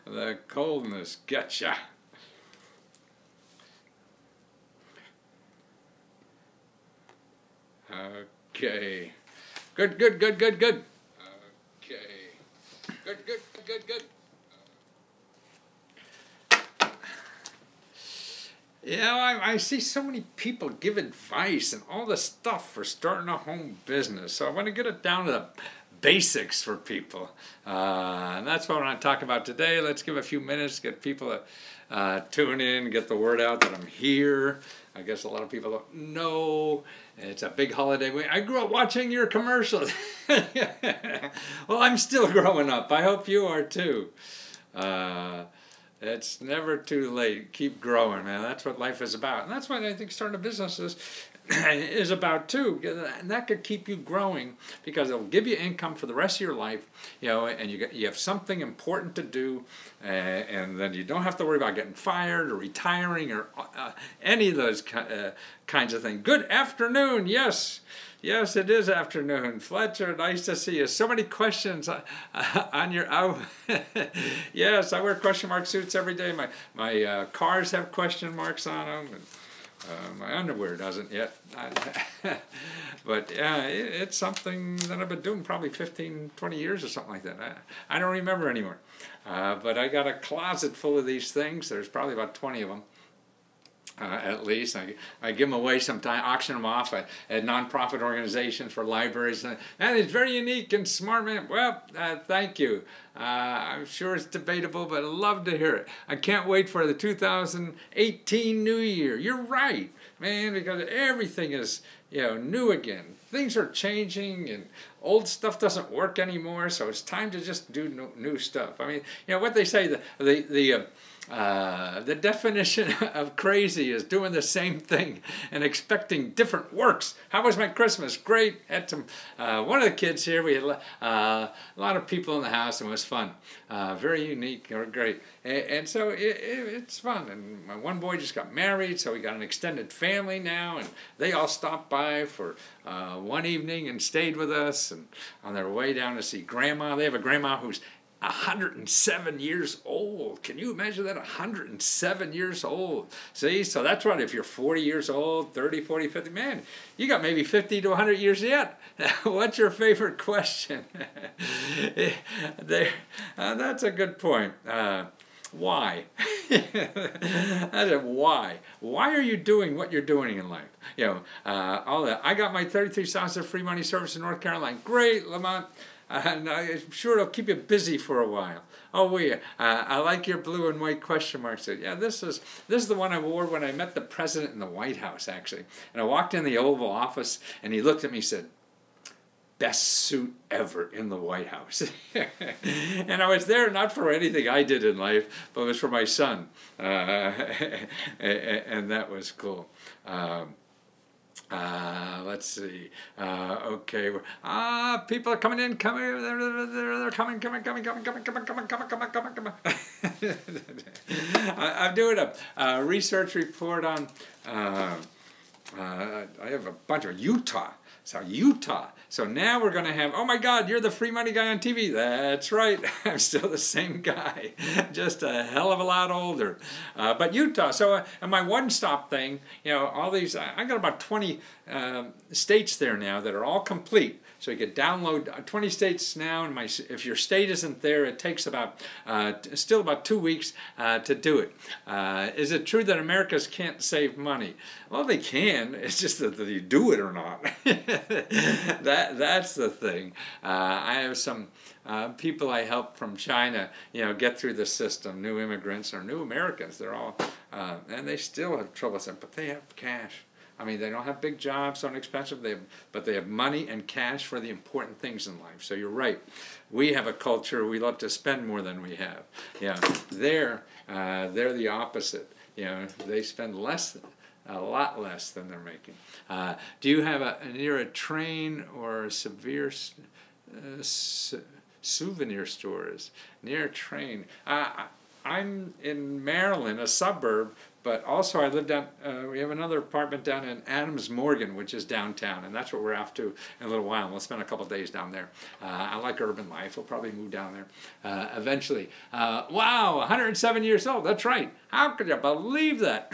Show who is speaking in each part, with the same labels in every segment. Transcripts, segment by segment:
Speaker 1: The coldness gets ya. Okay. Good, good, good, good, good. Okay. Good, good, good, good. You know, I see so many people give advice and all this stuff for starting a home business. So I want to get it down to the basics for people. And that's what I want to talk about today. Let's give a few minutes, get people to tune in, get the word out that I'm here. I guess a lot of people don't know. It's a big holiday week. I grew up watching your commercials. Well, I'm still growing up. I hope you are too. It's never too late. Keep growing, man. That's what life is about. And that's what I think starting a business is about too. And that could keep you growing because it'll give you income for the rest of your life, you know, and you have something important to do, and then you don't have to worry about getting fired or retiring or any of those kinds of things. Good afternoon. Yes. Yes, it is afternoon. Fletcher, nice to see you. So many questions on your... Yes, I wear question mark suits every day. My cars have question marks on them. And, my underwear doesn't yet. But yeah, it's something that I've been doing probably 15, 20 years or something like that. I don't remember anymore. But I got a closet full of these things. There's probably about 20 of them. At least I give them away sometimes, auction them off at nonprofit organizations for libraries, and it's very unique and smart, man. Well, thank you. I'm sure it's debatable, but I'd love to hear it. I can't wait for the 2018 New Year. You're right, man, because everything is, you know, new again. Things are changing, and old stuff doesn't work anymore. So it's time to just do new stuff. I mean, you know what they say, the definition of crazy is doing the same thing and expecting different works. How was my Christmas? Great. Had some, one of the kids here, we had a lot of people in the house, and it was fun. Very unique or great. And so it's fun. And my one boy just got married, so we got an extended family now, and they all stopped by for one evening and stayed with us, and on their way down to see Grandma. They have a grandma who's 107 years old. Can you imagine that? 107 years old. See, so that's right. If you're 40 years old, 30, 40, 50, man, you got maybe 50 to 100 years yet. What's your favorite question? That's a good point. Why? I said, why? Why are you doing what you're doing in life? You know, all that. I got my 33 Sounds of Free Money service in North Carolina. Great, Lamont. And I'm sure it'll keep you busy for a while. Oh, will you? I like your blue and white question marks. Yeah, this is the one I wore when I met the president in the White House, actually. And I walked in the Oval Office, and he looked at me and said, "Best suit ever in the White House." And I was there not for anything I did in life, but it was for my son. And that was cool. Let's see. Okay. People are coming in, they're coming. I'm doing a research report on, I have a bunch of Utah. So Utah. So now we're going to have, oh my God, you're the free money guy on TV. That's right. I'm still the same guy, just a hell of a lot older. But Utah. So and my one-stop thing, you know, all these, I got about 20 states there now that are all complete. So you could download 20 states now, and if your state isn't there, it takes about still about 2 weeks to do it. Is it true that Americans can't save money? Well, they can. It's just that you do it or not. That's the thing. I have some people I help from China, you know, get through the system. New immigrants or new Americans. They're all, and they still have trouble, but they have cash. I mean, they don't have big jobs, so inexpensive, but they have money and cash for the important things in life. So you're right. We have a culture, we love to spend more than we have. Yeah, they're the opposite. You know, they spend less, a lot less than they're making. Do you have near a train or a severe souvenir stores? Near a train. I'm in Maryland, a suburb, but also I live down, we have another apartment down in Adams Morgan, which is downtown, and that's what we're off to in a little while. We'll spend a couple days down there. I like urban life. We'll probably move down there eventually. Wow, 107 years old. That's right. How could you believe that?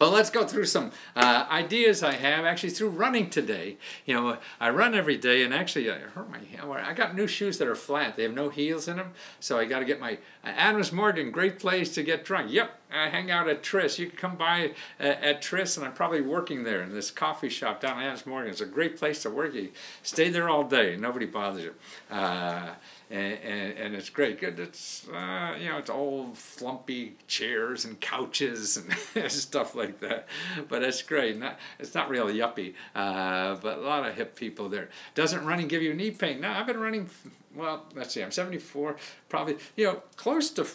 Speaker 1: Well, let's go through some ideas I have actually through running today. You know, I run every day, and actually I hurt my heel. I got new shoes that are flat. They have no heels in them, so I got to get my Adams Morgan. Great place to get drunk. Yep, I hang out at Tris. You can come by at Tris, and I'm probably working there in this coffee shop down in Adams Morgan. It's a great place to work. You stay there all day. Nobody bothers you. And it's great. Good. It's you know, it's old flumpy chairs and couches and stuff like that, but it's great. It's not really yuppie, but a lot of hip people there. Doesn't running give you knee pain? No, I've been running. Well, let's see. I'm 74, probably. You know, close to,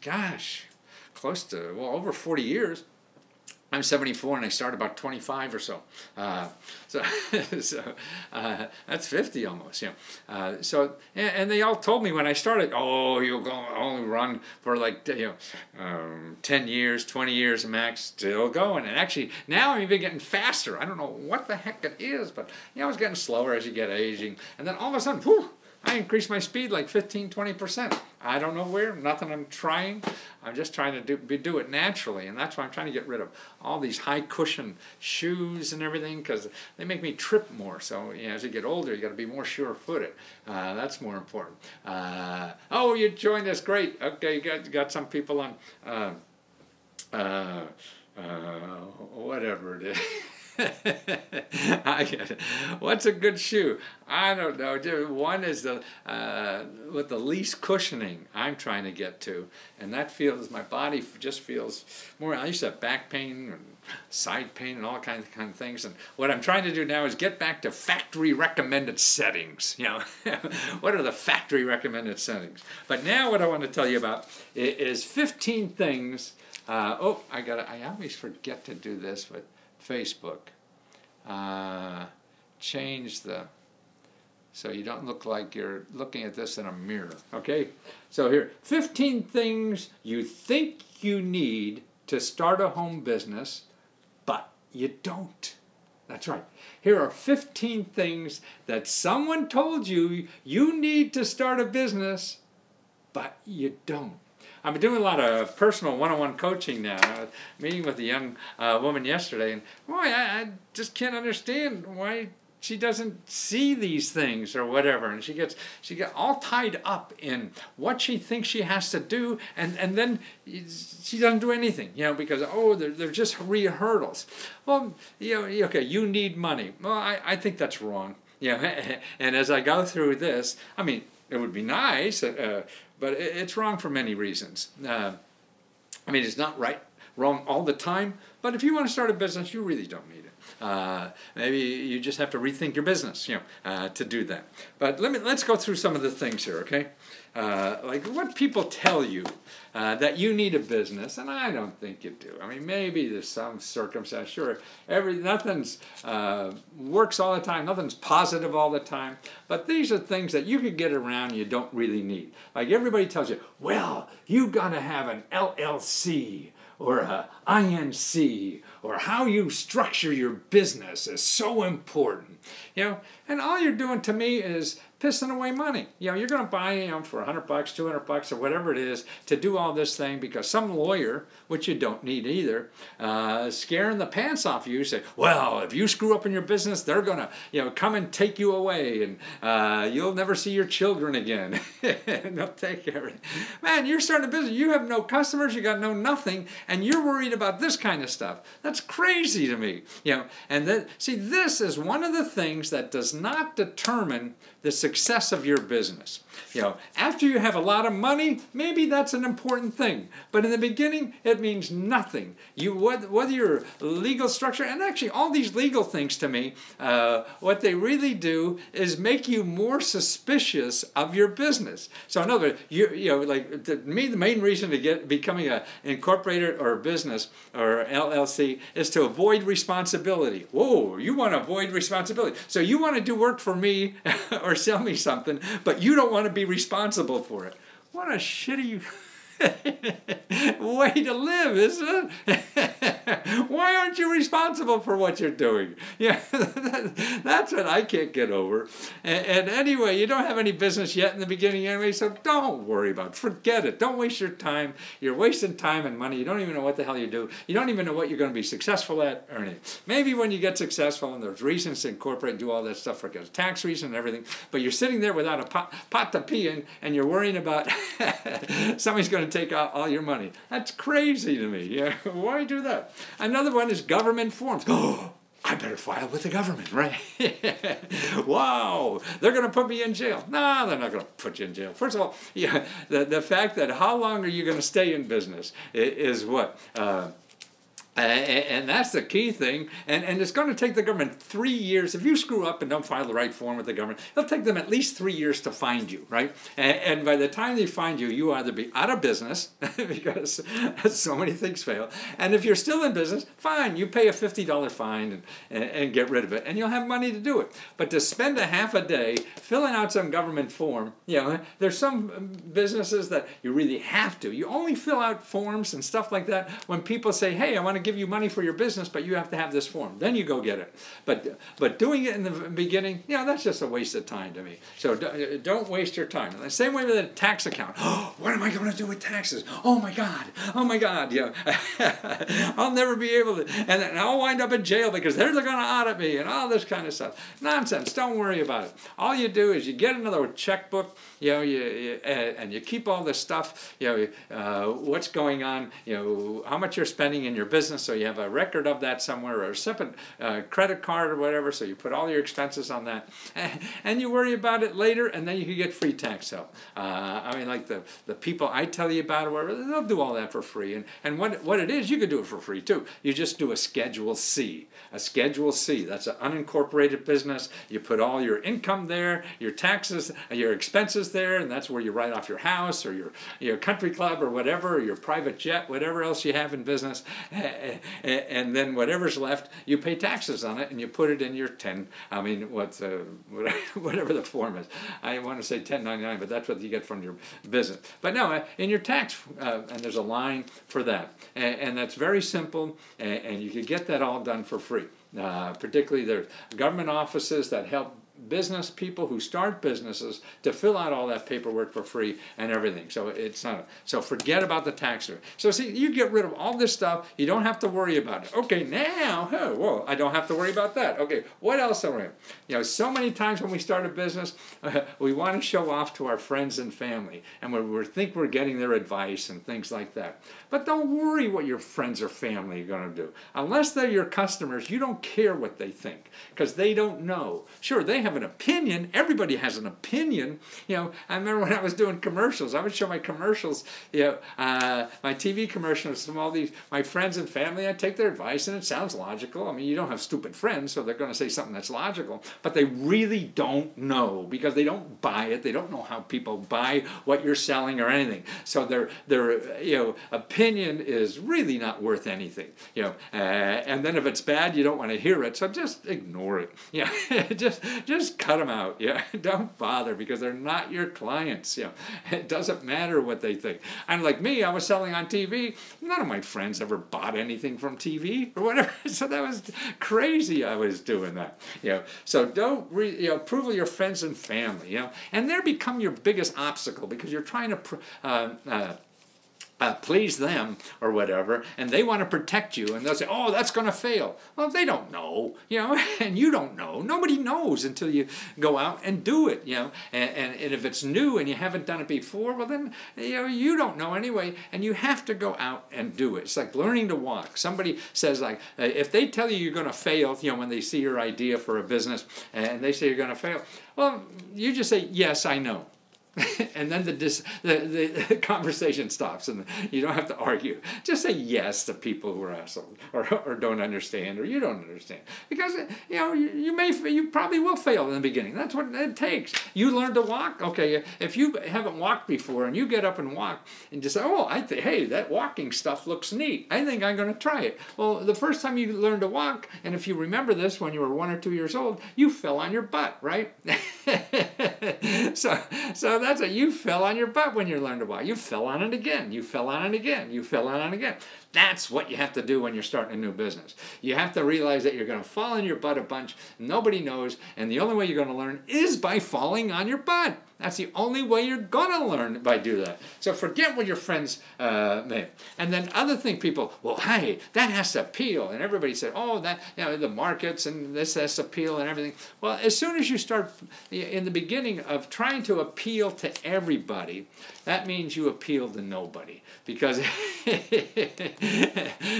Speaker 1: gosh, close to, well, over 40 years. I'm 74 and I started about 25 or so. That's 50 almost, you know. And they all told me when I started, oh, you'll only run for like, 10 years, 20 years max, still going. And actually, now I'm even getting faster. I don't know what the heck it is, but you know, it's getting slower as you get aging. And then all of a sudden, whew, I increased my speed like 15–20%. I don't know where, nothing I'm trying. I'm just trying to do it naturally, and that's why I'm trying to get rid of all these high cushion shoes and everything, because they make me trip more. So you know, as you get older, you got to be more sure-footed. That's more important. Oh, you joined us, great. Okay, you got some people on whatever it is. I get it. What's a good shoe? I don't know. One is the with the least cushioning I'm trying to get to, and that feels, my body just feels more. I used to have back pain and side pain and all kinds of things, and what I'm trying to do now is get back to factory recommended settings. You know, what are the factory recommended settings? But now what I want to tell you about is 15 things. I always forget to do this with Facebook. Change so you don't look like you're looking at this in a mirror. Okay, so here, 15 things you think you need to start a home business, but you don't. That's right. Here are 15 things that someone told you you need to start a business, but you don't. I've been doing a lot of personal one-on-one coaching now. I was meeting with a young woman yesterday, and boy, I just can't understand why she doesn't see these things or whatever. And she gets all tied up in what she thinks she has to do, and then she doesn't do anything, you know, because, oh, they're just hurdles. Well, you know, okay, you need money. Well, I think that's wrong. You know, and as I go through this, I mean, it would be nice, but it's wrong for many reasons. I mean, it's not wrong all the time, but if you want to start a business, you really don't need it. Maybe you just have to rethink your business, you know, to do that. But let's go through some of the things here, okay? Like what people tell you that you need a business, and I don't think you do. I mean, maybe there's some circumstance. Sure, nothing's works all the time. Nothing's positive all the time. But these are things that you could get around. You don't really need. Like everybody tells you, well, you gotta have an LLC or a INC, or how you structure your business is so important, you know. And all you're doing to me is pissing away money. You know, you're going to buy, you know, for $100, $200, or whatever it is, to do all this thing because some lawyer, which you don't need either, scaring the pants off you, say, well, if you screw up in your business, they're going to, you know, come and take you away, and you'll never see your children again. And they'll take care of it. Man, you're starting a business. You have no customers. You got no nothing, and you're worried about this kind of stuff. That's crazy to me. You know, and see, this is one of the things that does not determine the success of your business. You know, after you have a lot of money, maybe that's an important thing. But in the beginning, it means nothing. Whether your legal structure, and actually all these legal things to me, what they really do is make you more suspicious of your business. So in other words, you know, like to me, the main reason to becoming an incorporated or a business or LLC is to avoid responsibility. Whoa, you want to avoid responsibility. So you want to do work for me or sell me something, but you don't want to be responsible for it. What a shitty Way to live, isn't it? Why aren't you responsible for what you're doing? Yeah, that's what I can't get over. And anyway, you don't have any business yet in the beginning anyway, so don't worry about it. Forget it. Don't waste your time. You're wasting time and money. You don't even know what the hell you do. You don't even know what you're going to be successful at earning. Maybe when you get successful and there's reasons to incorporate and do all that stuff for tax reasons and everything, but you're sitting there without a pot to pee in, and you're worrying about somebody's going to take out all your money. That's crazy to me. Yeah, why do that? Another one is government forms. Oh, I better file with the government, right? Wow, they're going to put me in jail. No, they're not going to put you in jail. First of all, yeah, the fact that how long are you going to stay in business is what? And that's the key thing. And it's going to take the government 3 years. If you screw up and don't file the right form with the government, it'll take them at least 3 years to find you, right? And by the time they find you, you either be out of business, because so many things fail. And if you're still in business, fine, you pay a $50 fine and get rid of it. And you'll have money to do it. But to spend a half a day filling out some government form, you know, there's some businesses that you really have to. You only fill out forms and stuff like that when people say, hey, I want to give you money for your business, but you have to have this form. Then you go get it. But doing it in the beginning, you know, that's just a waste of time to me. So don't waste your time. The same way with a tax account. Oh, what am I going to do with taxes? Oh my God. Oh my God. You know, I'll never be able to. And then I'll wind up in jail because they're going to audit me and all this kind of stuff. Nonsense. Don't worry about it. All you do is you get another checkbook, you know, and you keep all this stuff, you know, what's going on, you know, how much you're spending in your business, so you have a record of that somewhere, or a separate credit card or whatever, so you put all your expenses on that, and you worry about it later, and then you can get free tax help. I mean, like the people I tell you about, or whatever, they'll do all that for free, and what it is, you could do it for free too. You just do a Schedule C. A Schedule C, that's an unincorporated business. You put all your income there, your taxes, your expenses there, and that's where you write off your house or your country club or whatever, or your private jet, whatever else you have in business. And then whatever's left, you pay taxes on it, and you put it in your whatever the form is. I want to say 1099, but that's what you get from your business. But no, in your tax, and there's a line for that. And that's very simple, and you can get that all done for free. Particularly there's government offices that help business people who start businesses to fill out all that paperwork for free and everything. So it's not. So forget about the tax return. So see, you get rid of all this stuff. You don't have to worry about it. Okay, now, whoa, I don't have to worry about that. Okay, what else are we? You know, so many times when we start a business, we want to show off to our friends and family, and we think we're getting their advice and things like that. But don't worry what your friends or family are going to do. Unless they're your customers, you don't care what they think, because they don't know. Sure, they have an opinion. Everybody has an opinion. You know, I remember when I was doing commercials, I would show my commercials, you know, my TV commercials from all these, my friends and family. I'd take their advice, and it sounds logical. I mean, you don't have stupid friends, so they're going to say something that's logical, but they really don't know, because they don't buy it. They don't know how people buy what you're selling or anything. So their you know, opinion is really not worth anything. You know, and then if it's bad, you don't want to hear it, so just ignore it. Yeah, just cut them out. Yeah, don't bother, because they're not your clients. You know, it doesn't matter what they think. And like me, I was selling on TV. None of my friends ever bought anything from TV or whatever. So that was crazy. I was doing that. You know, so don't approval your friends and family. You know, and they become your biggest obstacle, because you're trying to please them or whatever, and they want to protect you, and they'll say, oh, that's going to fail. Well, they don't know, you know, and you don't know. Nobody knows until you go out and do it, you know, and if it's new and you haven't done it before, well, then, you know, you don't know anyway, and you have to go out and do it. It's like learning to walk. Somebody says, like, if they tell you you're going to fail, you know, when they see your idea for a business, and they say you're going to fail, well, you just say, yes, I know. And then the conversation stops, and you don't have to argue. Just say yes to people who are assholes or don't understand, or you don't understand, because you know you probably will fail in the beginning. That's what it takes. You learn to walk. Okay, if you haven't walked before and you get up and walk and just say, oh, hey, that walking stuff looks neat. I think I'm going to try it. Well, the first time you learn to walk, and if you remember this when you were 1 or 2 years old, you fell on your butt, right? So that's it. You fell on your butt when you learned to walk. You fell on it again. You fell on it again. You fell on it again. That's what you have to do when you're starting a new business. You have to realize that you're going to fall on your butt a bunch. Nobody knows. And the only way you're going to learn is by falling on your butt. That's the only way you're going to learn by doing that. So forget what your friends made. And then other thing, people, well, hey, that has to appeal. And everybody said, oh, that, the markets and this has to appeal and everything. Well, as soon as you start in the beginning of trying to appeal to everybody, that means you appeal to nobody. Because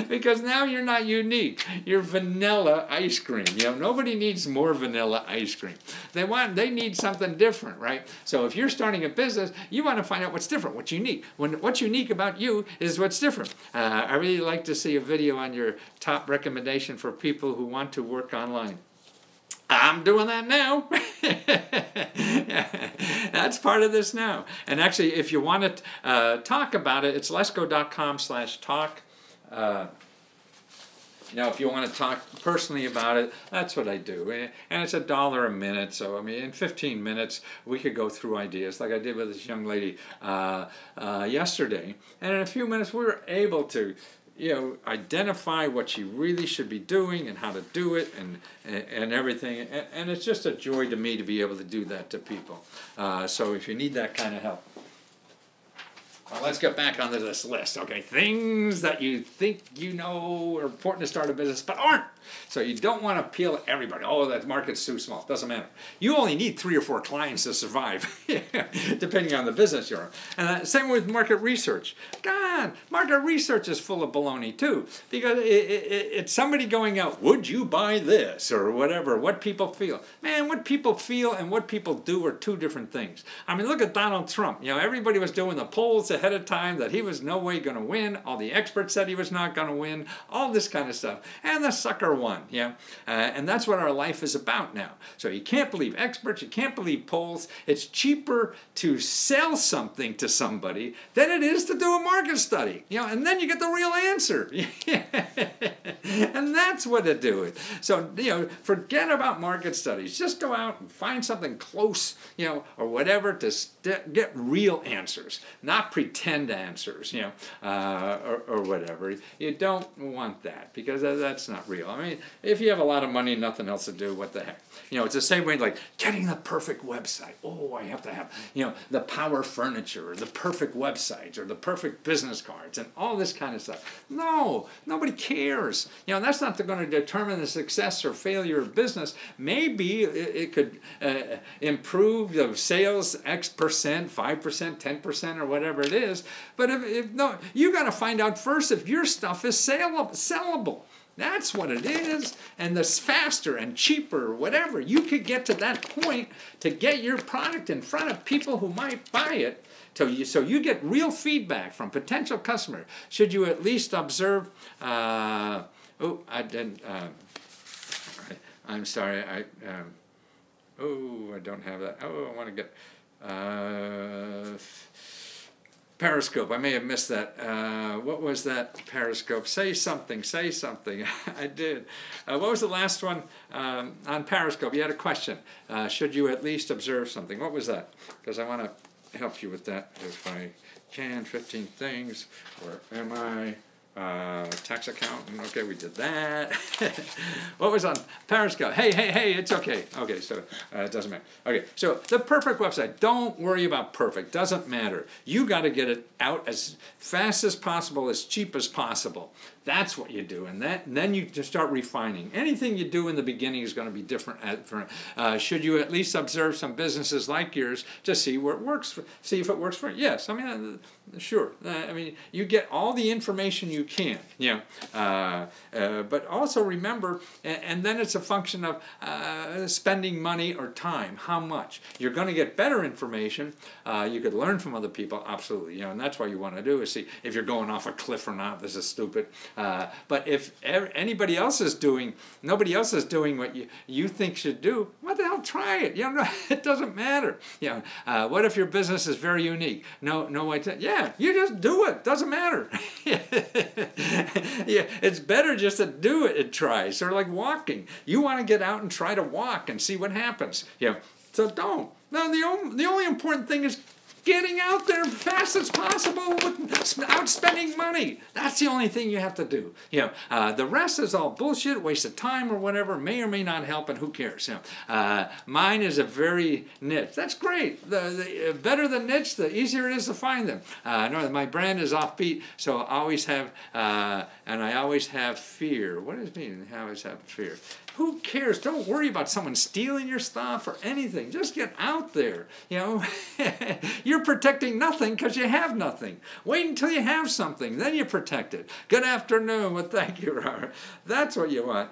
Speaker 1: because now you're not unique. You're vanilla ice cream. Nobody needs more vanilla ice cream. They need something different, right? So if you're starting a business, you want to find out what's different, what's unique. What's unique about you is what's different. I really like to see a video on your top recommendation for people who want to work online. I'm doing that now. That's part of this now. And actually, if you want to talk about it, it's letsgo.com/talk. If you want to talk personally about it, that's what I do. And it's $1 a minute. So, in 15 minutes, we could go through ideas like I did with this young lady yesterday. And in a few minutes, we were able to identify what she really should be doing and how to do it and everything. And it's just a joy to me to be able to do that to people. So if you need that kind of help. Well, let's get back onto this list, okay? Things that you think are important to start a business, but aren't. So you don't want to appeal to everybody. Oh, that market's too small. Doesn't matter. You only need 3 or 4 clients to survive, depending on the business you're in. And same with market research. God, market research is full of baloney too, because it's somebody going out, would you buy this, or whatever, what people feel. Man, what people feel and what people do are 2 different things. Look at Donald Trump. Everybody was doing the polls ahead of time that he was no way going to win. All the experts said he was not going to win. All this kind of stuff. And the sucker won. And that's what our life is about now. So you can't believe experts. You can't believe polls. It's cheaper to sell something to somebody than it is to do a market study. And then you get the real answer. And that's what to do it. So, forget about market studies. Just go out and find something close, or whatever to get real answers, not pretend answers, or whatever. You don't want that because that's not real. If you have a lot of money and nothing else to do, what the heck? It's the same way like getting the perfect website. Oh, I have to have, the power furniture or the perfect websites or the perfect business cards and all this kind of stuff. No, nobody cares. That's not going to determine the success or failure of business. Maybe it could improve the sales X%, 5%, 10%, or whatever it is. But if no, you got to find out first if your stuff is sellable. That's what it is. And the faster and cheaper, whatever, you could get to that point to get your product in front of people who might buy it. So you get real feedback from potential customers. Should you at least observe? I didn't. I'm sorry. I don't have that. Oh, I want to get. Periscope. I may have missed that. What was that Periscope? Say something. Say something. I did. What was the last one on Periscope? You had a question. Should you at least observe something? What was that? Because I want to help you with that if I can. 15 things. Where am I? Tax accountant. Okay, we did that. What was on Periscope? Hey, it's okay. Okay, so it doesn't matter. Okay, so the perfect website. Don't worry about perfect. Doesn't matter. You got to get it out as fast as possible, as cheap as possible. That's what you do, and then you just start refining. Anything you do in the beginning is going to be different. Should you at least observe some businesses like yours to see where it works? See if it works for you? Yes, sure. You get all the information you can. But also remember, and then it's a function of spending money or time. How much? You're going to get better information. You could learn from other people, absolutely. And that's what you want to do is see if you're going off a cliff or not. This is stupid. But if nobody else is doing what you think should do, what the hell? Try it. It doesn't matter. What if your business is very unique? No way to. Yeah, you just do it. Doesn't matter. It's better just to do it and try. Sort of like walking. You want to get out and try to walk and see what happens. So don't. No, the only important thing is getting out there as fast as possible without spending money. That's the only thing you have to do. The rest is all bullshit, waste of time or whatever, may or may not help, and who cares? Mine is a very niche. That's great. The better the niche, the easier it is to find them. My brand is offbeat, so I always have, and I always have fear. What does it mean? I always have fear. Who cares? Don't worry about someone stealing your stuff or anything. Just get out there. You're protecting nothing because you have nothing. Wait until you have something, then you protect it. Good afternoon. Well, thank you, Robert. That's what you want.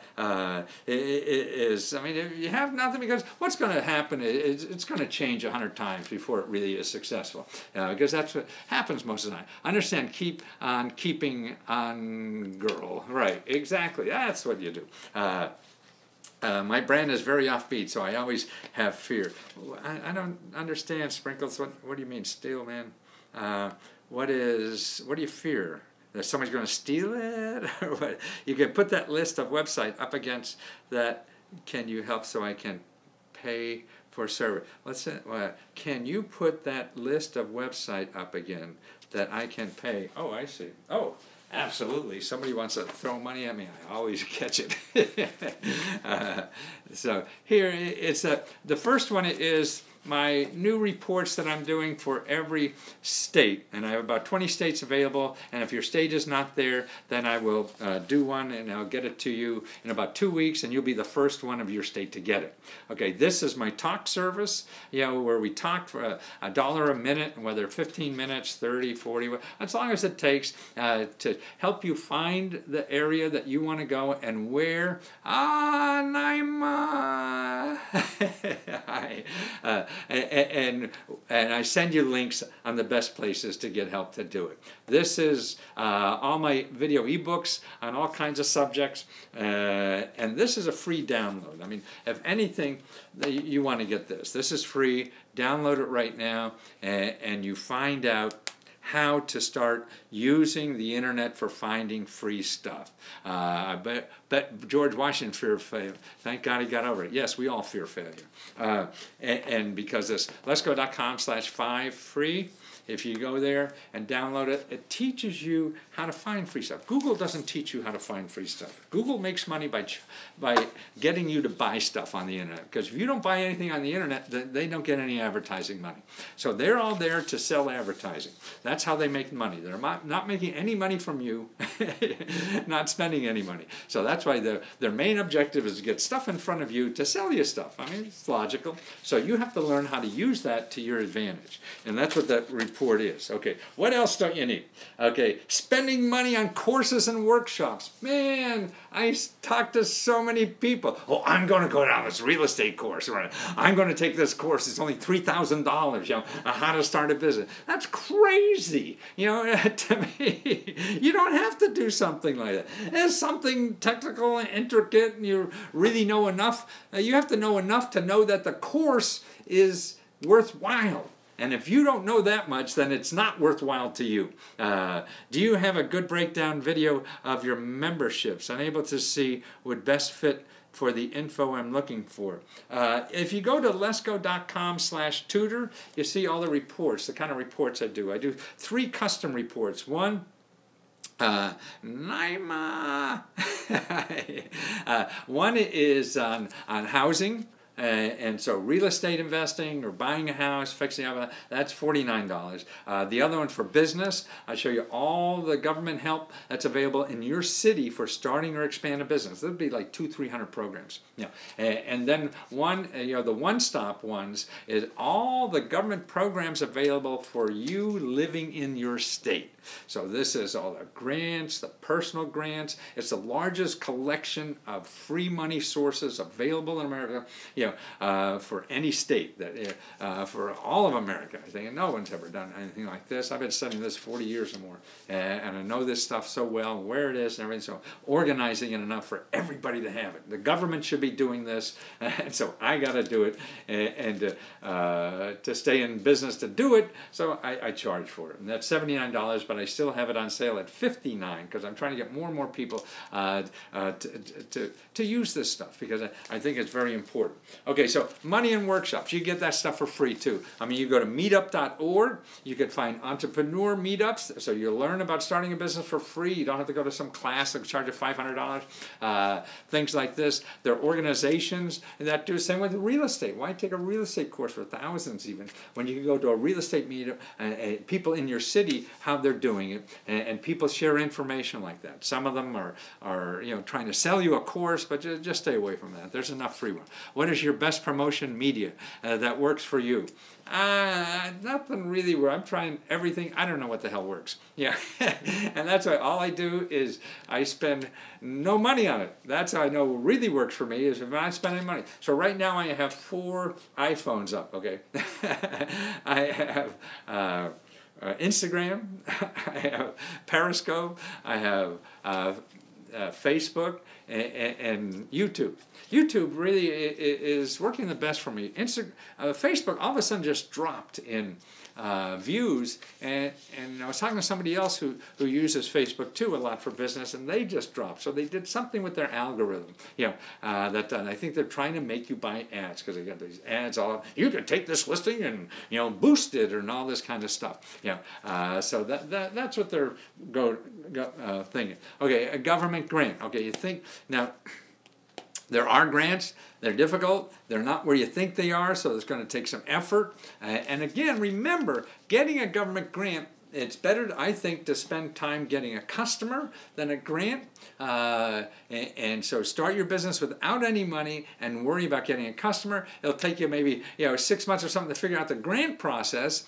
Speaker 1: If you have nothing, because what's going to happen is it's going to change 100 times before it really is successful. Because that's what happens most of the time. Understand, keep on keeping on, girl. Right, exactly. That's what you do. My brand is very offbeat, so I always have fear. I don't understand, Sprinkles. What do you mean, steal, man? What do you fear? That somebody's going to steal it? Or what? You can put that list of website up against that. Can you help so I can pay for server? Can you put that list of website up again that I can pay? Oh, I see. Oh. Absolutely. Somebody wants to throw money at me, I always catch it. So here it's the first one is my new reports that I'm doing for every state, and I have about 20 states available, and if your state is not there, then I will do one, and I'll get it to you in about 2 weeks, and you'll be the first one of your state to get it. Okay, this is my talk service, where we talk for $1 a minute, whether 15 minutes, 30, 40, as long as it takes to help you find the area that you want to go and where. Naima. And I send you links on the best places to get help to do it. This is all my video ebooks on all kinds of subjects, and this is a free download. I mean, if anything, you want to get this. This is free. Download it right now, and you find out how to start using the internet for finding free stuff. I bet George Washington feared failure. Thank God he got over it. Yes, we all fear failure. And because this letsgo.com/5free, if you go there and download it, it teaches you how to find free stuff. Google doesn't teach you how to find free stuff. Google makes money by getting you to buy stuff on the internet. Because if you don't buy anything on the internet, they don't get any advertising money. So they're all there to sell advertising. That's how they make money. They're not making any money from you, not spending any money. So that's why their main objective is to get stuff in front of you to sell you stuff. I mean, it's logical. So you have to learn how to use that to your advantage. And that's what that report is. Okay, what else don't you need? Okay, spending money on courses and workshops. Man, I talk to so many people. Oh, I'm going to go down this real estate course. I'm going to take this course. It's only $3,000. How to start a business. That's crazy. To me, you don't have to do something like that. It's something technical and intricate, and you really know enough. You have to know enough to know that the course is worthwhile. And if you don't know that much, then it's not worthwhile to you. Do you have a good breakdown video of your memberships? Unable to see would best fit for the info I'm looking for. If you go to letsgo.com/tutor, you see all the reports, the kind of reports I do. I do 3 custom reports. One, Naima. One is on housing. And so real estate investing or buying a house, fixing up, that's $49. The other one for business, I show you all the government help that's available in your city for starting or expand a business. There'd be like 200-300 programs. And then the one-stop ones is all the government programs available for you living in your state. So this is all the grants, the personal grants. It's the largest collection of free money sources available in America. For any state, for all of America. I think no one's ever done anything like this. I've been studying this 40 years or more, and I know this stuff so well, where it is and everything, so organizing it enough for everybody to have it. The government should be doing this, and so I got to do it, and to stay in business to do it, so I charge for it. And that's $79, but I still have it on sale at $59, because I'm trying to get more and more people to use this stuff, because I think it's very important. Okay, so money and workshops, you get that stuff for free too. I mean, you go to meetup.org, you can find entrepreneur meetups, so you'll learn about starting a business for free. You don't have to go to some class that charge you $500. Things like this. There are organizations that do the same with real estate. Why take a real estate course for thousands even when you can go to a real estate meetup and people in your city, how they're doing it, and people share information like that. Some of them are trying to sell you a course, but just stay away from that. There's enough free one. What is your best promotion media that works for you? Nothing really where I'm trying everything. I don't know what the hell works. Yeah, and that's why all I do is I spend no money on it. That's how I know what really works for me is if I'm not spending money. So right now I have 4 iPhones up, okay? I have Instagram, I have Periscope, I have Facebook, and YouTube. YouTube really is working the best for me. Facebook all of a sudden just dropped in views, and I was talking to somebody else who uses Facebook too a lot for business, and they just dropped. So they did something with their algorithm, that I think they're trying to make you buy ads because they got these ads all. You can take this listing and boost it and all this kind of stuff. So that's what they're thinking. Okay, a government grant. Okay, you think now. There are grants, they're difficult, they're not where you think they are, so it's going to take some effort. And again, remember, getting a government grant, it's better, I think, to spend time getting a customer than a grant. And so start your business without any money and worry about getting a customer. It'll take you maybe 6 months or something to figure out the grant process.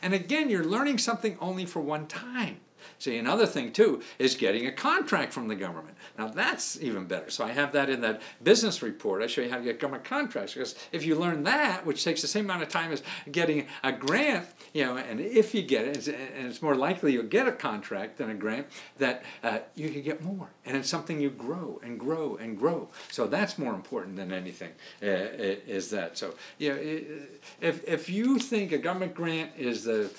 Speaker 1: And again, you're learning something only for one time. See, another thing, too, is getting a contract from the government. Now, that's even better. So I have that in that business report. I show you how to get government contracts. Because if you learn that, which takes the same amount of time as getting a grant, and if you get it, and it's more likely you'll get a contract than a grant, that you can get more. And it's something you grow and grow and grow. So that's more important than anything, is that. So, if you think a government grant is the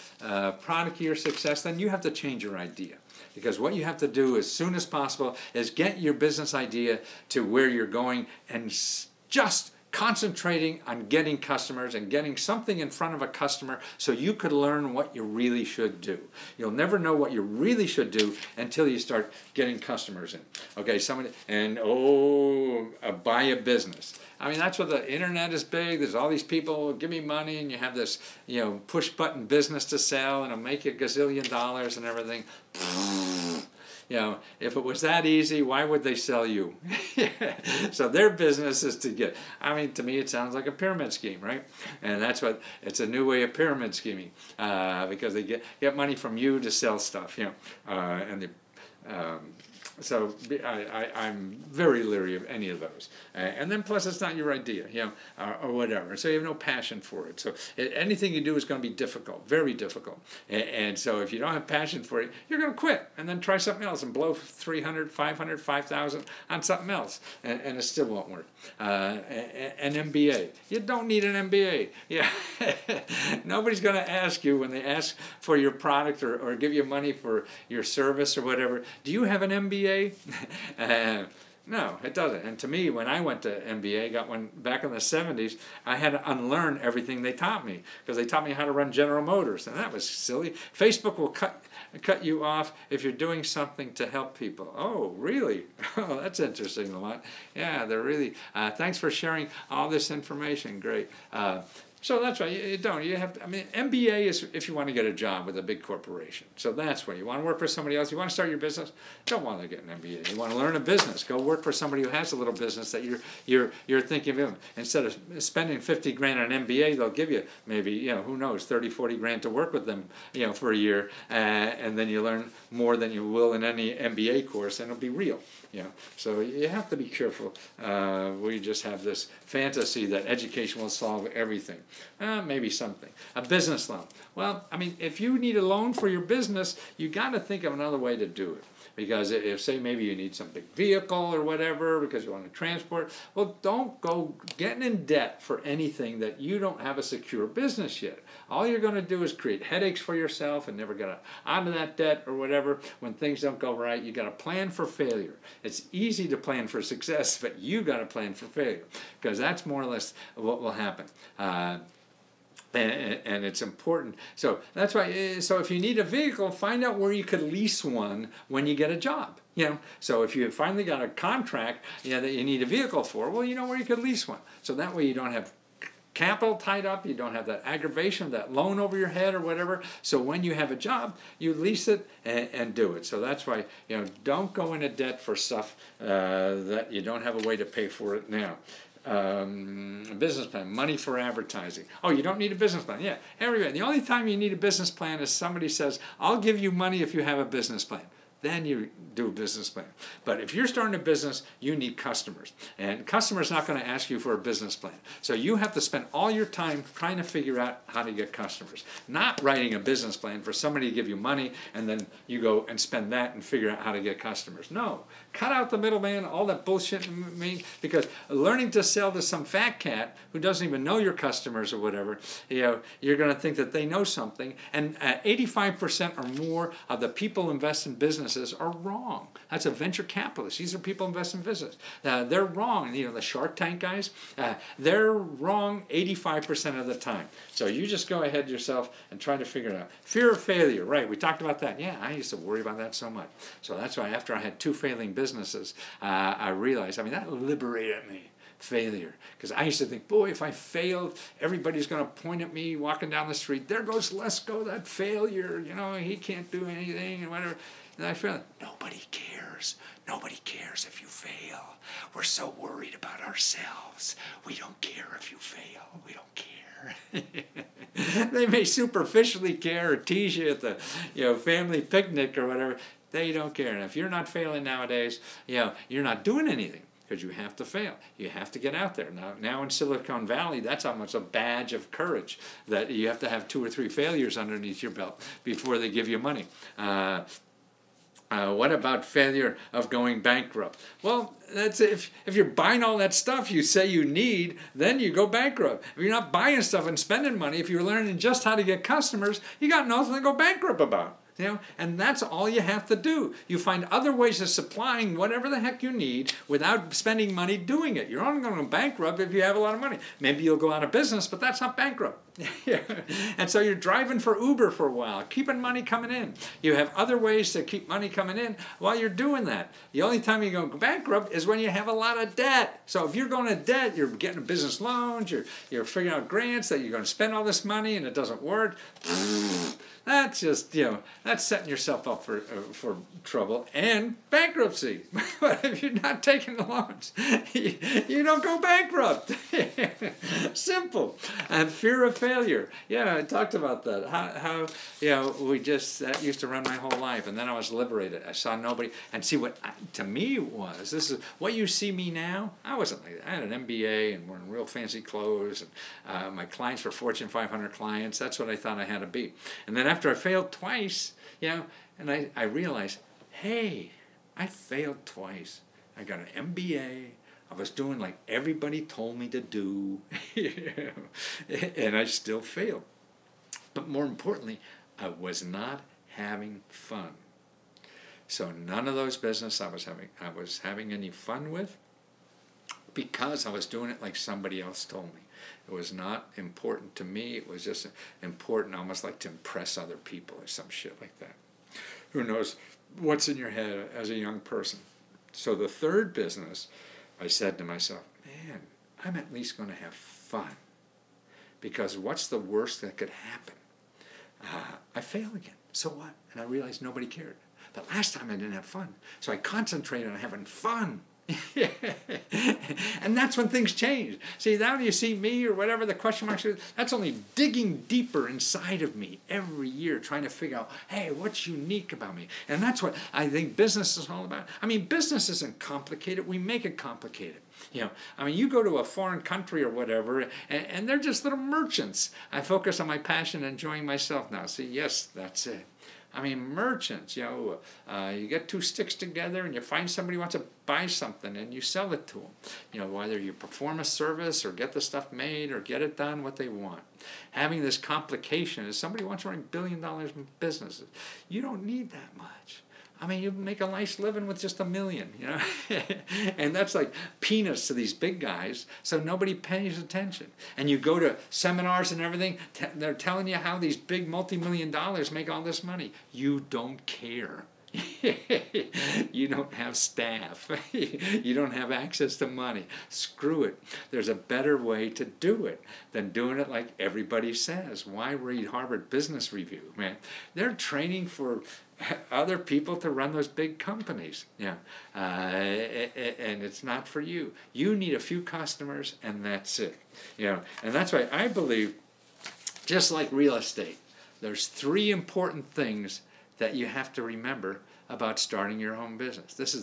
Speaker 1: product of your success, then you have to change your idea. Because what you have to do as soon as possible is get your business idea to where you're going and just concentrating on getting customers and getting something in front of a customer so you could learn what you really should do. You'll never know what you really should do until you start getting customers in. Okay, buy a business. I mean, that's what the internet is big. There's all these people, give me money, and you have this, push button business to sell, and it'll make you $1 gazillion and everything. If it was that easy, why would they sell you? So their business is to get, to me it sounds like a pyramid scheme, right? And that's what, it's a new way of pyramid scheming, because they get money from you to sell stuff, so I'm very leery of any of those. And then plus it's not your idea, or whatever. So you have no passion for it. So anything you do is going to be difficult, very difficult. And so if you don't have passion for it, you're going to quit and then try something else and blow 300, 500, 5,000 on something else. And it still won't work. An MBA. You don't need an MBA. Yeah. Nobody's going to ask you when they ask for your product or give you money for your service or whatever, do you have an MBA? No, it doesn't. And to me, when I went to MBA, got one back in the 70s, I had to unlearn everything they taught me because they taught me how to run General Motors, and that was silly. Facebook will cut you off if you're doing something to help people. Oh, really? Oh, that's interesting a lot. Yeah, they're really. Thanks for sharing all this information. Great. So that's why you don't. You have to, MBA is if you want to get a job with a big corporation. So that's why you want to work for somebody else. You want to start your business. Don't want to get an MBA. You want to learn a business. Go work for somebody who has a little business that you're thinking of. Instead of spending 50 grand on an MBA, they'll give you maybe who knows 30, 40 grand to work with them for a year, and then you learn more than you will in any MBA course, and it'll be real. So you have to be careful. We just have this fantasy that education will solve everything. Maybe something. A business loan. Well, if you need a loan for your business, you got to think of another way to do it. Because if, say, maybe you need some big vehicle or whatever because you want to transport, well, don't go getting in debt for anything that you don't have a secure business yet. All you're going to do is create headaches for yourself and never get out of that debt or whatever. When things don't go right, you got to plan for failure. It's easy to plan for success, but you got to plan for failure, because that's more or less what will happen. And it's important. So that's why. So if you need a vehicle, find out where you could lease one when you get a job. So if you finally got a contract, that you need a vehicle for, well, you know where you could lease one. So that way you don't have capital tied up, you don't have that aggravation, that loan over your head or whatever. So when you have a job, you lease it and do it. So that's why, don't go into debt for stuff that you don't have a way to pay for it now. Business plan, money for advertising. Oh, you don't need a business plan. Yeah, everybody. The only time you need a business plan is somebody says, I'll give you money if you have a business plan. Then you do a business plan. But if you're starting a business, you need customers. And customers not going to ask you for a business plan. So you have to spend all your time trying to figure out how to get customers. Not writing a business plan for somebody to give you money and then you go and spend that and figure out how to get customers. No. Cut out the middleman, all that bullshit, because learning to sell to some fat cat who doesn't even know your customers or whatever, you're going to think that they know something. And 85% or more of the people who invest in businesses are wrong. That's a venture capitalist. These are people who invest in business. They're wrong. The Shark Tank guys, they're wrong 85% of the time. So you just go ahead yourself and try to figure it out. Fear of failure, right? We talked about that. Yeah, I used to worry about that so much. So that's why after I had 2 failing businesses, I realized, that liberated me. Failure, because I used to think, boy, if I failed, everybody's going to point at me walking down the street. There goes Lesko, that failure. He can't do anything and whatever. And I felt nobody cares. Nobody cares if you fail. We're so worried about ourselves. We don't care if you fail. We don't care. They may superficially care or tease you at the family picnic or whatever. They don't care. And if you're not failing nowadays, you're not doing anything. Because you have to fail. You have to get out there. Now in Silicon Valley, that's almost a badge of courage, that you have to have 2 or 3 failures underneath your belt before they give you money. What about failure of going bankrupt? Well, that's if you're buying all that stuff you say you need, then you go bankrupt. If you're not buying stuff and spending money, if you're learning just how to get customers, you got nothing to go bankrupt about. And that's all you have to do. You find other ways of supplying whatever the heck you need without spending money doing it. You're only going to go bankrupt if you have a lot of money. Maybe you'll go out of business, but that's not bankrupt. And so you're driving for Uber for a while, keeping money coming in. You have other ways to keep money coming in while you're doing that. The only time you go bankrupt is when you have a lot of debt. So if you're going to debt, you're getting business loans, you're figuring out grants that you're going to spend all this money and it doesn't work. That's just, that's setting yourself up for trouble and bankruptcy. But if you're not taking the loans, you don't go bankrupt. Simple. And fear of failure. Yeah, I talked about that. How that used to run my whole life. And then I was liberated. I saw nobody. And see, what to me was, this is what you see me now. I wasn't like that. I had an MBA and wearing real fancy clothes. And my clients were Fortune 500 clients. That's what I thought I had to be. And then after I failed twice, and I realized, hey, I failed twice. I got an MBA. I was doing like everybody told me to do, and I still failed. But more importantly, I was not having fun. So none of those business I was having any fun with, because I was doing it like somebody else told me. It was not important to me. It was just important, almost like to impress other people or some shit like that. Who knows what's in your head as a young person. So the third business, I said to myself, man, I'm at least going to have fun. Because what's the worst that could happen? I fail again. So what? And I realized nobody cared. But last time I didn't have fun. So I concentrated on having fun. And that's when things change. See, now you see me or whatever the question marks is, that's only digging deeper inside of me every year, trying to figure out, hey, what's unique about me? And that's what I think business is all about. I mean, business isn't complicated. We make it complicated. You go to a foreign country or whatever, and they're just little merchants. I focus on my passion and enjoying myself now. See, yes, that's it. I mean, merchants, you get two sticks together and you find somebody who wants to buy something and you sell it to them. Whether you perform a service or get the stuff made or get it done what they want. Having this complication is somebody wants to run $1 billion in businesses. You don't need that much. I mean, you make a nice living with just $1 million, and that's like peanuts to these big guys, so nobody pays attention. And you go to seminars and everything, they're telling you how these big multi-million dollars make all this money. You don't care. You don't have staff. You don't have access to money. Screw it. There's a better way to do it than doing it like everybody says. Why read Harvard Business Review, man? They're training for other people to run those big companies. And it's not for you. You need a few customers, and that's it. And that's why I believe, just like real estate, there's 3 important things that you have to remember about starting your own business. These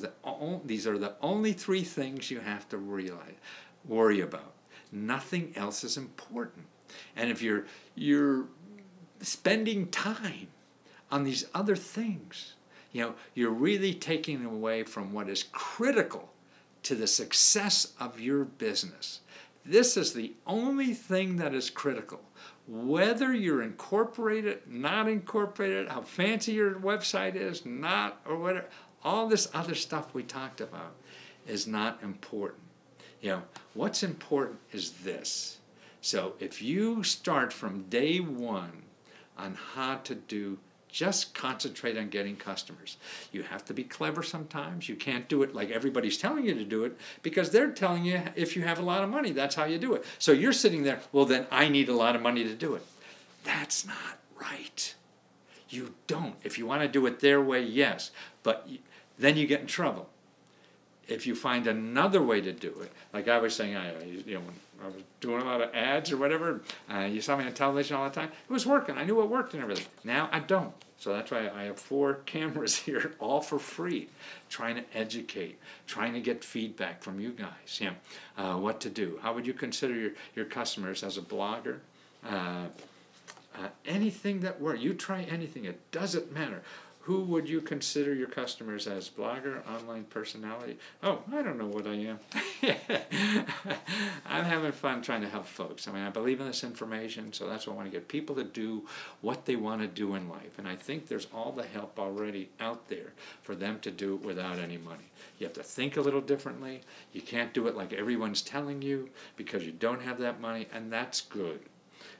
Speaker 1: are the only 3 things you have to worry about. Nothing else is important. And if you're spending time on these other things, you're really taking away from what is critical to the success of your business. This is the only thing that is critical. Whether you're incorporated, not incorporated, how fancy your website is, not, or whatever, all this other stuff we talked about is not important. What's important is this. So if you start from day one on how to just concentrate on getting customers. You have to be clever sometimes. You can't do it like everybody's telling you to do it, because they're telling you if you have a lot of money, that's how you do it. So you're sitting there, well, then I need a lot of money to do it. That's not right. You don't. If you want to do it their way, yes. But then you get in trouble. If you find another way to do it, like I was saying, when I was doing a lot of ads or whatever, you saw me on television all the time, it was working. I knew what worked and everything. Now I don't. So that's why I have 4 cameras here, all for free, trying to educate, trying to get feedback from you guys, what to do. How would you consider your customers as a blogger? Anything that works. You try anything. It doesn't matter. Who would you consider your customers as? Blogger, online personality? Oh, I don't know what I am. I'm having fun trying to help folks. I believe in this information, so that's why I want to get people to do what they want to do in life. And I think there's all the help already out there for them to do it without any money. You have to think a little differently. You can't do it like everyone's telling you because you don't have that money, and that's good.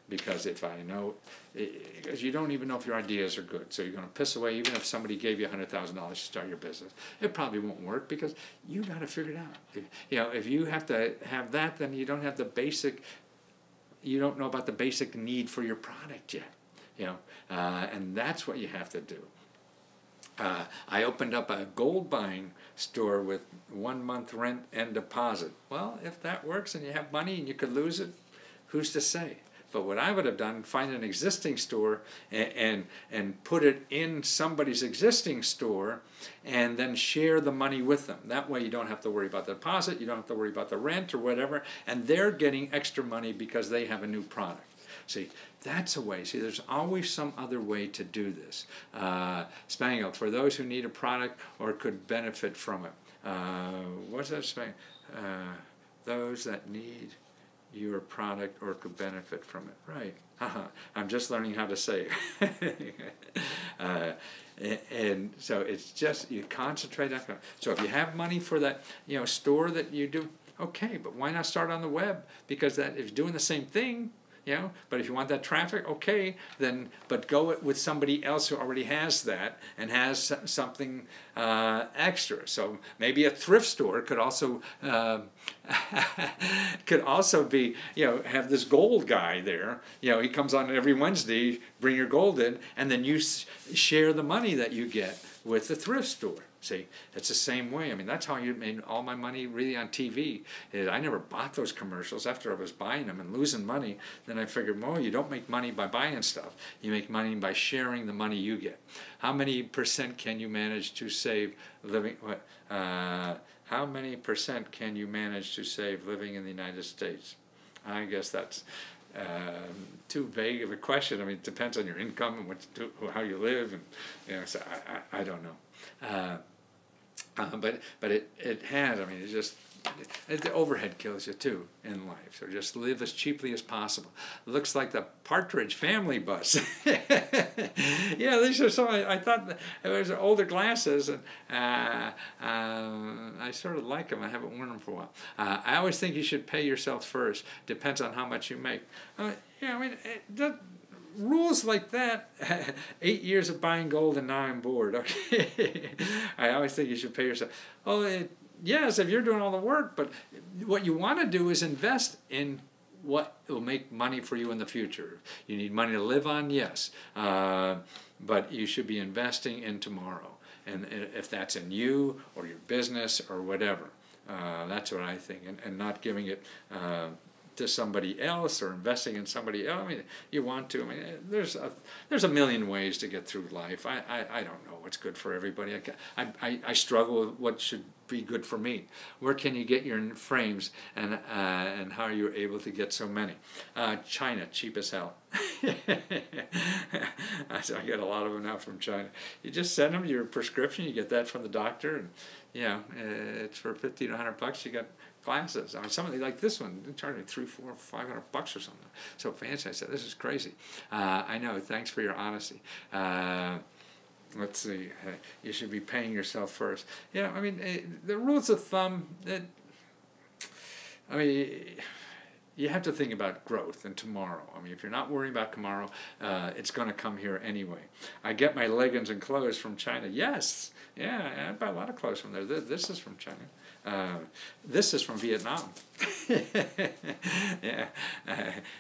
Speaker 1: Because because you don't even know if your ideas are good. So you're going to piss away, even if somebody gave you $100,000 to start your business. It probably won't work because you got to figure it out. If you have to have that, then you don't have you don't know about the basic need for your product yet. And that's what you have to do. I opened up a gold buying store with 1 month rent and deposit. Well, if that works and you have money and you could lose it, who's to say? But what I would have done, find an existing store and put it in somebody's existing store and then share the money with them. That way you don't have to worry about the deposit, you don't have to worry about the rent or whatever, and they're getting extra money because they have a new product. See, that's a way. See, there's always some other way to do this. Spangle, for those who need a product or could benefit from it. What's that, Spangle? Those that need your product or could benefit from it. Right. I'm just learning how to say it. And so it's just, you concentrate on. So if you have money for that, store that you do, okay, but why not start on the web? Because that, if you're doing the same thing, but if you want that traffic, okay, then, but go with somebody else who already has that and has something extra. So maybe a thrift store could also be, have this gold guy there. He comes on every Wednesday, bring your gold in, and then you share the money that you get with the thrift store. See, it's the same way. That's how you made all my money really on TV. I never bought those commercials after I was buying them and losing money. Then I figured, well, you don't make money by buying stuff. You make money by sharing the money you get. How many % can you manage to save living? How many % can you manage to save living in the United States? I guess that's too vague of a question. I mean, it depends on your income and how you live, and so I don't know. But it has. I mean, it's just the overhead kills you too in life. So just live as cheaply as possible. Looks like the Partridge Family bus. Yeah, these are some. I thought it was older glasses, and I sort of like them. I haven't worn them for a while. I always think you should pay yourself first. Depends on how much you make. Yeah, I mean, rules like that. 8 years of buying gold and now I'm bored. Okay, I always think you should pay yourself. Oh, yes, if you're doing all the work, but what you want to do is invest in what will make money for you in the future. You need money to live on, yes, but you should be investing in tomorrow, and if that's in you or your business or whatever, that's what I think, and not giving it to somebody else or investing in somebody else. I mean, you want to. I mean, there's a million ways to get through life. I don't know what's good for everybody. I struggle with what should be good for me. Where can you get your frames, and how are you able to get so many? China, cheap as hell. I get a lot of them now from China. You just send them your prescription. You get that from the doctor, and it's for $50 to $100. You got glasses. I mean, somebody like this one, they charge me $300, $400, $500 or something. So fancy. I said, this is crazy. I know. Thanks for your honesty. Let's see. You should be paying yourself first. Yeah. I mean, the rules of thumb. I mean, you have to think about growth and tomorrow. I mean, if you're not worrying about tomorrow, it's going to come here anyway. I get my leggings and clothes from China. Yes. Yeah, I buy a lot of clothes from there. This is from China. This is from Vietnam. Yeah,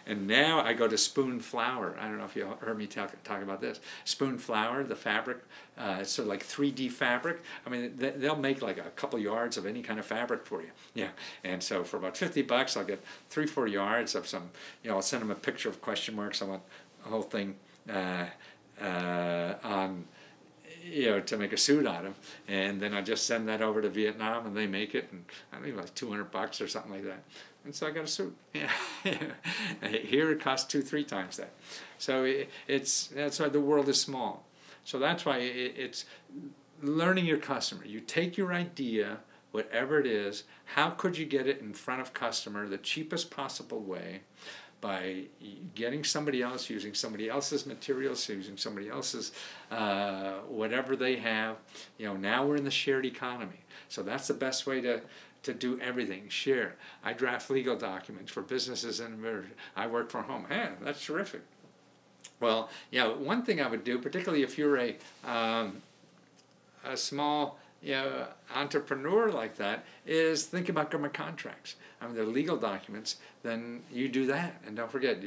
Speaker 1: and now I go to Spoon Flower. I don't know if you heard me talk about this. Spoon Flower, the fabric, it's sort of like 3D fabric. I mean, they'll make like a couple yards of any kind of fabric for you. Yeah, and so for about $50, I'll get 3-4 yards of some. I'll send them a picture of question marks. I want the whole thing on. To make a suit out of, and then I just send that over to Vietnam, and they make it, and I think like $200 or something like that, and so I got a suit. Yeah, here it costs 2-3 times that. So that's why the world is small. So that's why it's learning your customer. You take your idea, whatever it is, how could you get it in front of customer the cheapest possible way? By getting somebody else, using somebody else's materials, using somebody else's whatever they have. Now we're in the shared economy. So that's the best way to do everything. Share. I draft legal documents for businesses and I work from home. Man, that's terrific. Well, yeah, one thing I would do, particularly if you're a small entrepreneur like that, is think about government contracts. I mean, they're legal documents, then you do that. And don't forget,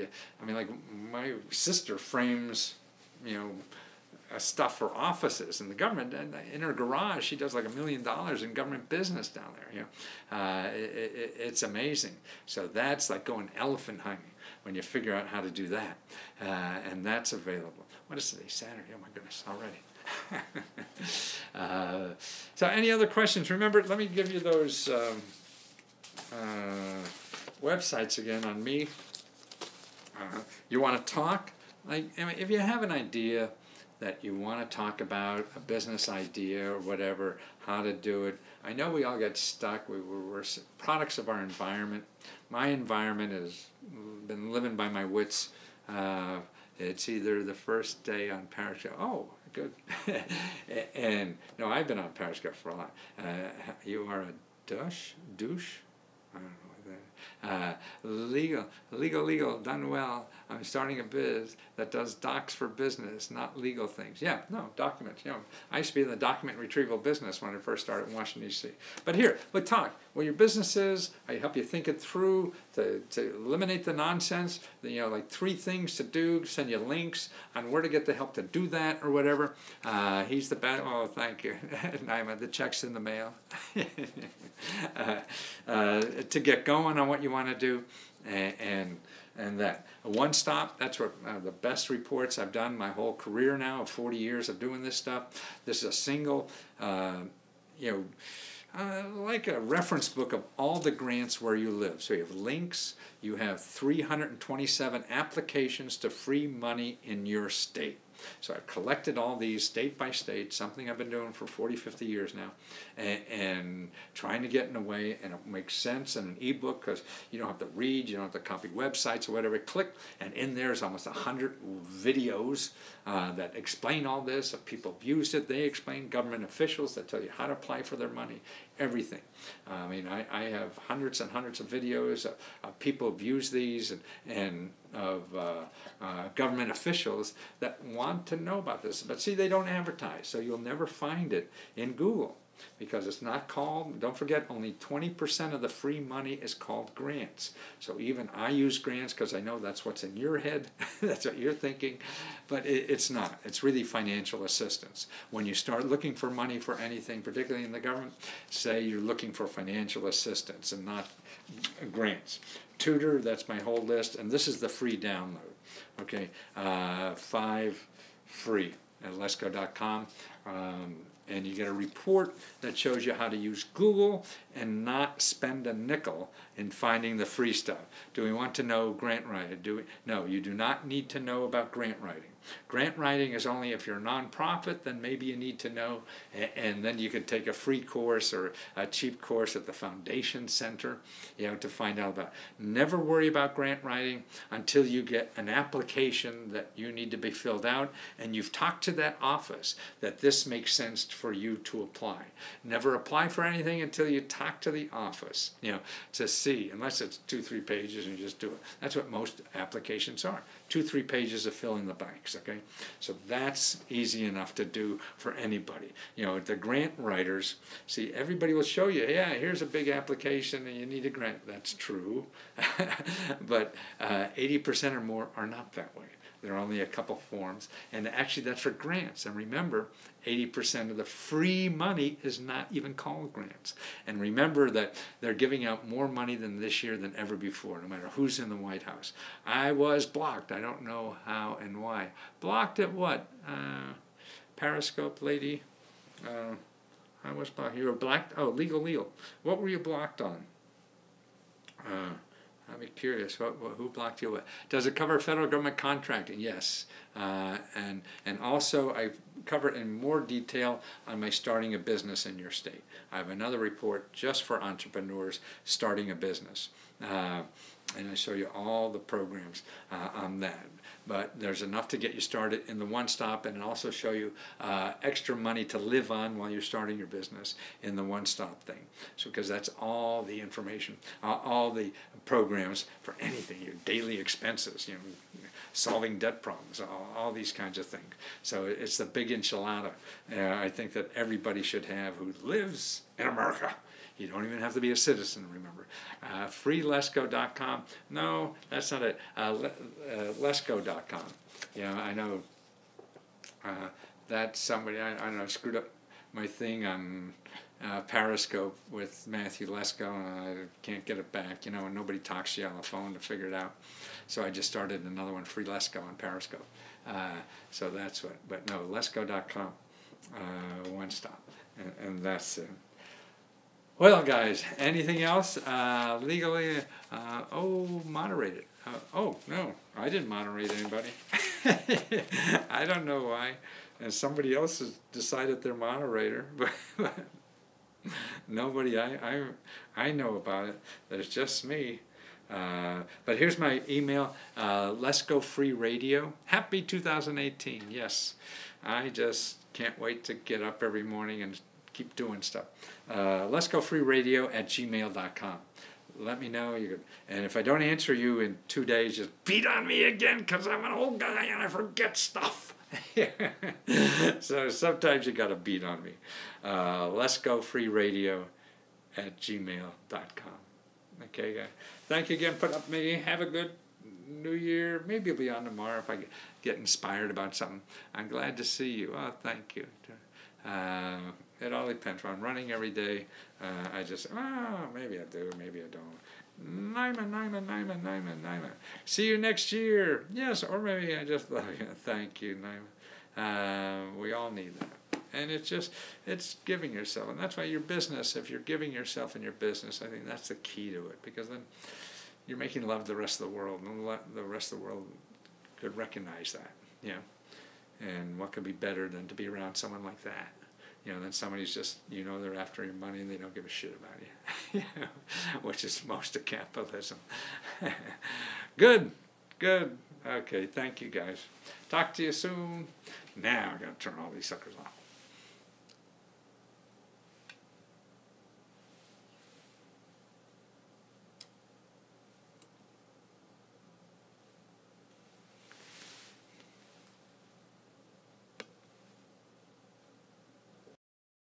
Speaker 1: I mean, like my sister frames, stuff for offices in the government, and in her garage she does like $1 million in government business down there. It's amazing. So that's like going elephant hunting when you figure out how to do that, and that's available. What is today? Saturday. Oh my goodness, already. So any other questions? Remember, let me give you those websites again on me. You want to talk? If you have an idea that you want to talk about, a business idea or whatever, how to do it. I know we all get stuck. We're products of our environment. My environment has been living by my wits. It's either the first day on Periscope. Oh, good. And no, I've been on Periscope for a lot. You are a douche? I don't know. Legal, done well. I'm starting a biz that does docs for business, not legal things. Yeah, no, documents. I used to be in the document retrieval business when I first started in Washington, D.C. But here, let's talk. What your business is, I help you think it through to eliminate the nonsense. Like 3 things to do, send you links on where to get the help to do that or whatever. He's the best. Oh, thank you. Naima, the check's in the mail. To get going on what you want to do, and that. One stop, that's what the best reports I've done my whole career now of 40 years of doing this stuff. This is a single, like a reference book of all the grants where you live. So you have links, you have 327 applications to free money in your state. So I've collected all these state by state, something I've been doing for 40, 50 years now, and trying to get in a way, and it makes sense in an ebook because you don't have to read, you don't have to copy websites or whatever. Click, and in there's almost 100 videos that explain all this. People have used it. They explain, government officials that tell you how to apply for their money, everything. I mean, I have hundreds and hundreds of videos of people who've used these and of government officials that want to know about this. But see, they don't advertise, so you'll never find it in Google because it's not called, don't forget, only 20% of the free money is called grants. So even I use grants because I know that's what's in your head, that's what you're thinking, but it's not. It's really financial assistance. When you start looking for money for anything, particularly in the government, say you're looking for financial assistance and not grants. Tutor, that's my whole list, and this is the free download. Okay, 5 free at lesco.com. And you get a report that shows you how to use Google and not spend a nickel in finding the free stuff. Do we want to know grant writing? No, you do not need to know about grant writing. Grant writing is only if you're a nonprofit, then maybe you need to know, and then you could take a free course or a cheap course at the Foundation Center, to find out about it. Never worry about grant writing until you get an application that you need to be filled out, and you've talked to that office that this makes sense for you to apply. Never apply for anything until you talk to the office, to see, unless it's 2-3 pages and you just do it. That's what most applications are. 2-3 pages of fill in the blanks, okay? So that's easy enough to do for anybody. The grant writers, see, everybody will show you, yeah, here's a big application and you need a grant. That's true. But 80% or more are not that way. There are only a couple forms, and actually that's for grants. And remember, 80% of the free money is not even called grants. And remember that they're giving out more money than this year than ever before, no matter who's in the White House. I was blocked. I don't know how and why. Blocked at what? Periscope lady? I was blocked. You were blocked? Oh, legal. What were you blocked on? I'd be curious, who blocked you? Does it cover federal government contracting? Yes. And also I cover it in more detail on my starting a business in your state. I have another report just for entrepreneurs starting a business. And I show you all the programs on that. But there's enough to get you started in the One Stop, and also show you extra money to live on while you're starting your business in the One Stop thing. So because that's all the information, all the programs for anything, your daily expenses, solving debt problems, all these kinds of things. So it's the big enchilada I think that everybody should have who lives in America. You don't even have to be a citizen, remember. Freelesco.com. No, that's not it. Lesco.com. I know that somebody, I don't know, screwed up my thing on Periscope with Matthew Lesko, and I can't get it back, and nobody talks to you on the phone to figure it out. So I just started another one, Free Lesko on Periscope. So that's what, but no, Lesco.com, One Stop, and that's it. Well, guys, anything else? Legally, moderated. Oh, no, I didn't moderate anybody. I don't know why. And somebody else has decided they're moderator, but nobody I know about it. There's just me. But here's my email, Let's Go Free Radio. Happy 2018, yes. I just can't wait to get up every morning and keep doing stuff. Let's Go Free Radio at gmail.com. Let me know. And if I don't answer you in 2 days, just beat on me again, because I'm an old guy and I forget stuff. So sometimes you got to beat on me. Let's Go Free Radio at gmail.com. Okay, guys. Thank you again for putting up with me. Have a good New Year. Maybe you'll be on tomorrow if I get inspired about something. I'm glad to see you. Oh, thank you. It all depends. When I'm running every day, I just, maybe I do, maybe I don't. Naima. See you next year. Yes, or maybe I just love you. Thank you, Naima. We all need that. And it's giving yourself. And that's why your business, if you're giving yourself in your business, I think that's the key to it, because then you're making love to the rest of the world, and the rest of the world could recognize that, you know. And what could be better than to be around someone like that? You know, then somebody's just, you know, they're after your money and they don't give a shit about you, you know, which is most of capitalism. Good, good. Okay, thank you guys. Talk to you soon. Now I'm going to turn all these suckers off.